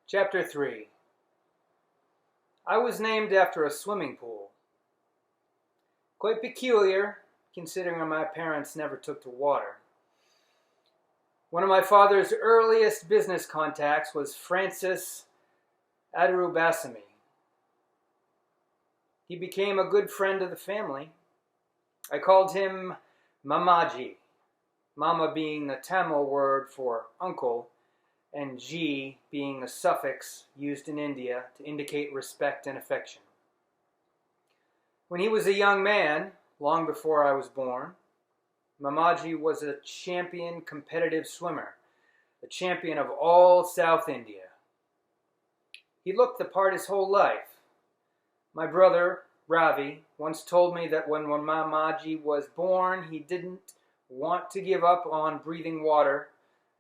Chapter 3. I was named after a swimming pool. Quite peculiar, considering my parents never took to water. One of my father's earliest business contacts was Francis Adarubasami. He became a good friend of the family. I called him Mamaji, Mama being the Tamil word for uncle, and Ji being a suffix used in India to indicate respect and affection. When he was a young man, long before I was born, Mamaji was a champion competitive swimmer, a champion of all South India. He looked the part his whole life. My brother, Ravi, once told me that when Mamaji was born, he didn't want to give up on breathing water,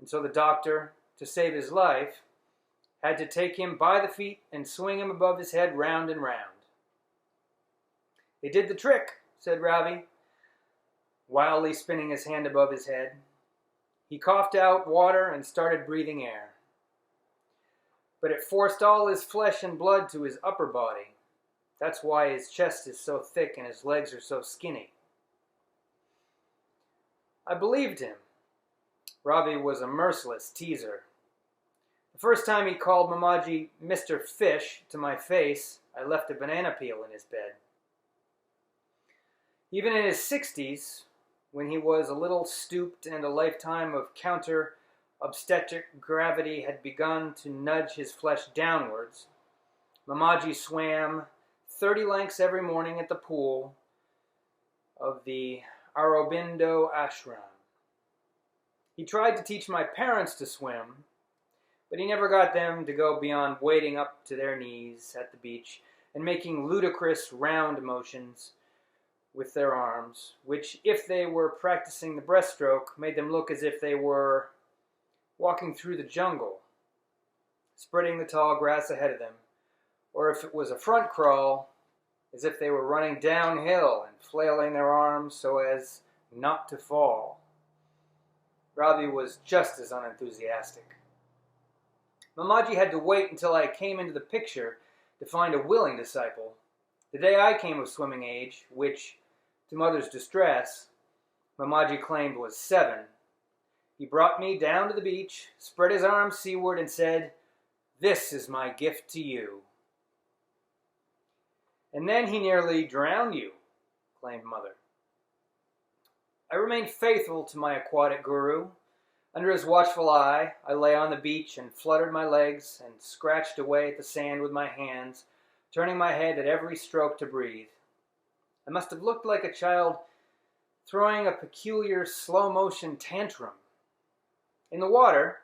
and so the doctor, to save his life, had to take him by the feet and swing him above his head round and round. It did the trick, said Ravi, wildly spinning his hand above his head. He coughed out water and started breathing air. But it forced all his flesh and blood to his upper body. That's why his chest is so thick and his legs are so skinny. I believed him. Ravi was a merciless teaser. The first time he called Mamaji Mr. Fish to my face, I left a banana peel in his bed. Even in his 60s, when he was a little stooped and a lifetime of counter-obstetric gravity had begun to nudge his flesh downwards, Mamaji swam 30 lengths every morning at the pool of the Aurobindo Ashram. He tried to teach my parents to swim, but he never got them to go beyond wading up to their knees at the beach and making ludicrous round motions with their arms, which, if they were practicing the breaststroke, made them look as if they were walking through the jungle, spreading the tall grass ahead of them, or if it was a front crawl, as if they were running downhill and flailing their arms so as not to fall. Ravi was just as unenthusiastic. Mamaji had to wait until I came into the picture to find a willing disciple. The day I came of swimming age, which, to mother's distress, Mamaji claimed was 7, he brought me down to the beach, spread his arms seaward, and said, "This is my gift to you." "And then he nearly drowned you," claimed mother. I remained faithful to my aquatic guru. Under his watchful eye, I lay on the beach and fluttered my legs and scratched away at the sand with my hands, turning my head at every stroke to breathe. I must have looked like a child throwing a peculiar slow-motion tantrum. In the water,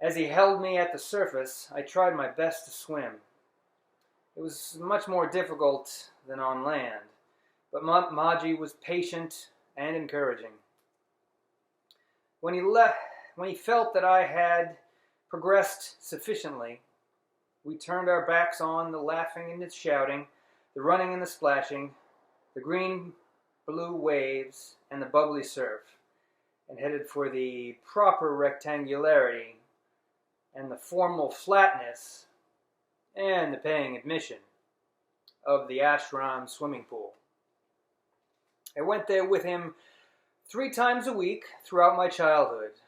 as he held me at the surface, I tried my best to swim. It was much more difficult than on land, but Mamaji was patient and encouraging. When he felt that I had progressed sufficiently, we turned our backs on the laughing and the shouting, the running and the splashing, the green-blue waves and the bubbly surf, and headed for the proper rectangularity and the formal flatness and the paying admission of the ashram swimming pool. I went there with him 3 times a week throughout my childhood.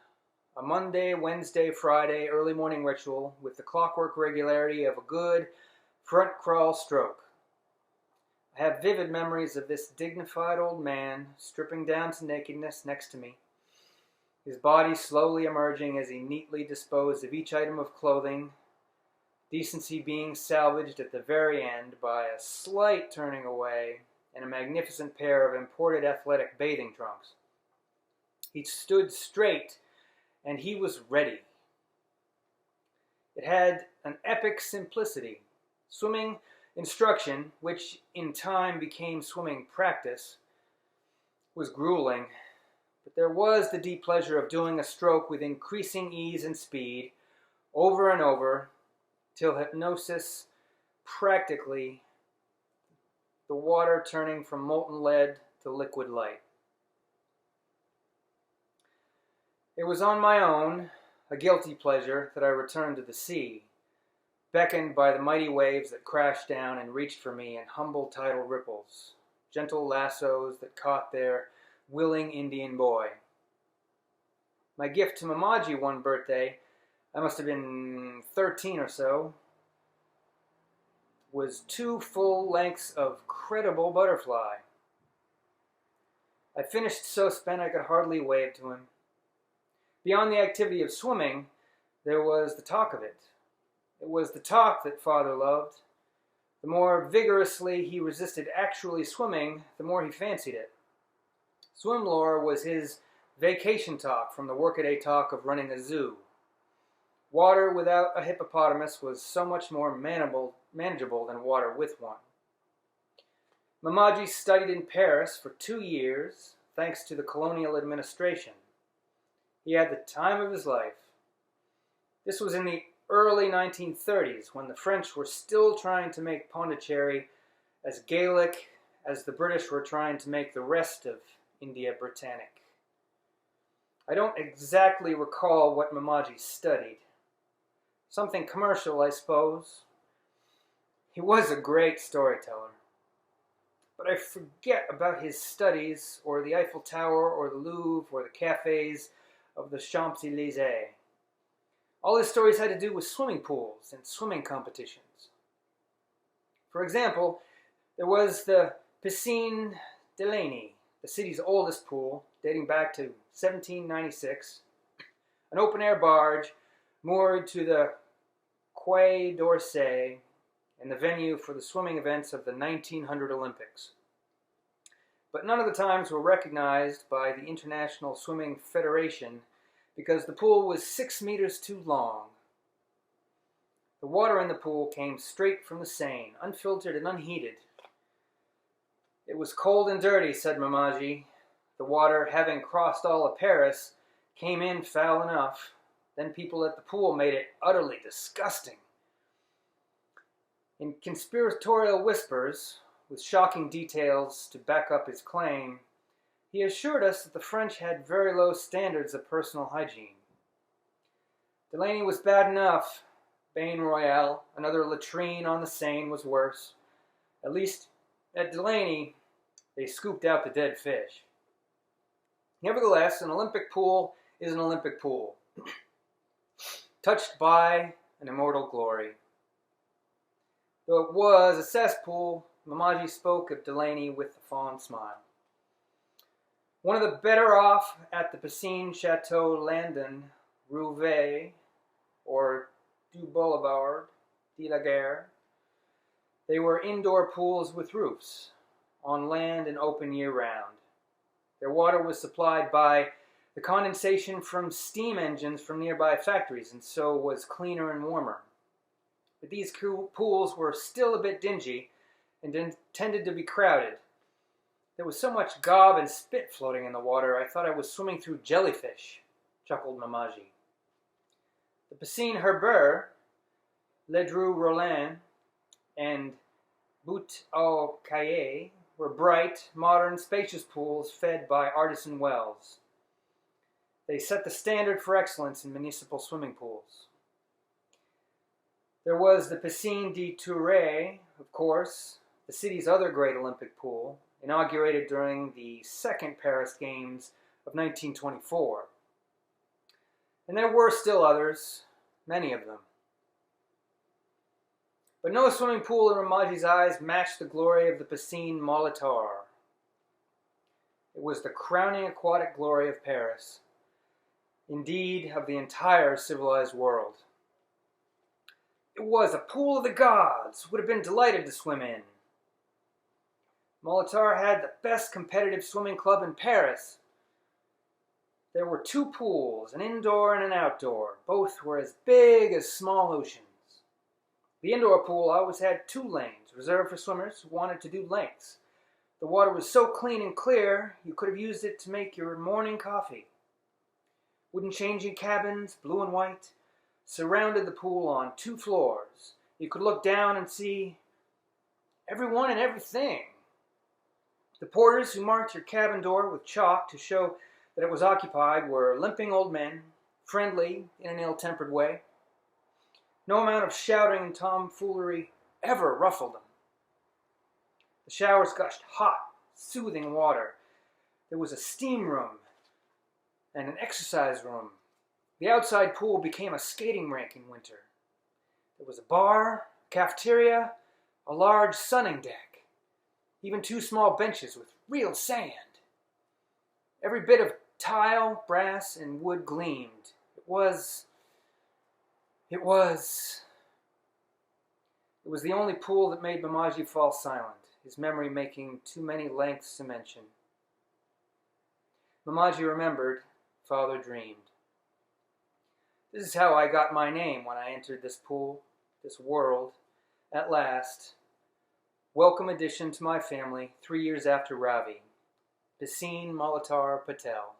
A Monday, Wednesday, Friday early morning ritual with the clockwork regularity of a good front crawl stroke. I have vivid memories of this dignified old man stripping down to nakedness next to me, his body slowly emerging as he neatly disposed of each item of clothing, decency being salvaged at the very end by a slight turning away and a magnificent pair of imported athletic bathing trunks. He stood straight, and he was ready. It had an epic simplicity. Swimming instruction, which in time became swimming practice, was grueling, but there was the deep pleasure of doing a stroke with increasing ease and speed, over and over, till hypnosis practically the water turning from molten lead to liquid light. It was on my own, a guilty pleasure that I returned to the sea, beckoned by the mighty waves that crashed down and reached for me in humble tidal ripples, gentle lassos that caught their willing Indian boy. My gift to Mamaji one birthday, I must have been 13 or so, was 2 full lengths of credible butterfly. I finished so spent I could hardly wave to him. Beyond the activity of swimming, there was the talk of it. It was the talk that Father loved. The more vigorously he resisted actually swimming, the more he fancied it. Swim lore was his vacation talk from the workaday talk of running a zoo. Water without a hippopotamus was so much more manageable than water with one. Mamaji studied in Paris for 2 years, thanks to the colonial administration. He had the time of his life. This was in the early 1930s, when the French were still trying to make Pondicherry as Gaelic as the British were trying to make the rest of India Britannic. I don't exactly recall what Mamaji studied. Something commercial, I suppose. He was a great storyteller. But I forget about his studies, or the Eiffel Tower, or the Louvre, or the cafes of the Champs-Élysées. All his stories had to do with swimming pools and swimming competitions. For example, there was the Piscine Delaney, the city's oldest pool, dating back to 1796, an open-air barge moored to the Quai d'Orsay, and the venue for the swimming events of the 1900 Olympics. But none of the times were recognized by the International Swimming Federation because the pool was 6 meters too long. The water in the pool came straight from the Seine, unfiltered and unheated. It was cold and dirty, said Mamaji. The water, having crossed all of Paris, came in foul enough. Then people at the pool made it utterly disgusting. In conspiratorial whispers, with shocking details to back up his claim, he assured us that the French had very low standards of personal hygiene. Delaney was bad enough. Bain Royale, another latrine on the Seine, was worse. At least at Delaney, they scooped out the dead fish. Nevertheless, an Olympic pool is an Olympic pool, touched by an immortal glory. Though it was a cesspool, Mamaji spoke of Delaney with a fond smile. One of the better off at the Piscine Chateau Landon, Rouvet, or du Boulevard de la Gare. They were indoor pools with roofs, on land and open year-round. Their water was supplied by the condensation from steam engines from nearby factories, and so was cleaner and warmer. But these pools were still a bit dingy and tended to be crowded. There was so much gob and spit floating in the water, I thought I was swimming through jellyfish, chuckled Mamaji. The Piscine Herbert, Ledru Rollin, and Butte aux Cailles were bright, modern, spacious pools fed by artisan wells. They set the standard for excellence in municipal swimming pools. There was the Piscine de Tourret, of course, the city's other great Olympic pool, inaugurated during the second Paris Games of 1924. And there were still others, many of them. But no swimming pool in Mamaji's eyes matched the glory of the Piscine Molitor. It was the crowning aquatic glory of Paris, indeed of the entire civilized world. It was a pool of the gods, would have been delighted to swim in. Molitor had the best competitive swimming club in Paris. There were 2 pools, an indoor and an outdoor. Both were as big as small oceans. The indoor pool always had 2 lanes, reserved for swimmers who wanted to do lengths. The water was so clean and clear, you could have used it to make your morning coffee. Wooden changing cabins, blue and white, surrounded the pool on 2 floors. You could look down and see everyone and everything. The porters who marked your cabin door with chalk to show that it was occupied were limping old men, friendly in an ill-tempered way. No amount of shouting and tomfoolery ever ruffled him. The showers gushed hot, soothing water. There was a steam room and an exercise room. The outside pool became a skating rink in winter. There was a bar, a cafeteria, a large sunning deck, even 2 small benches with real sand. Every bit of tile, brass, and wood gleamed. It was the only pool that made Mamaji fall silent, his memory making too many lengths to mention. Mamaji remembered, Father dreamed. This is how I got my name when I entered this pool, this world, at last. Welcome addition to my family 3 years after Ravi. Bhasin Malatar Patel.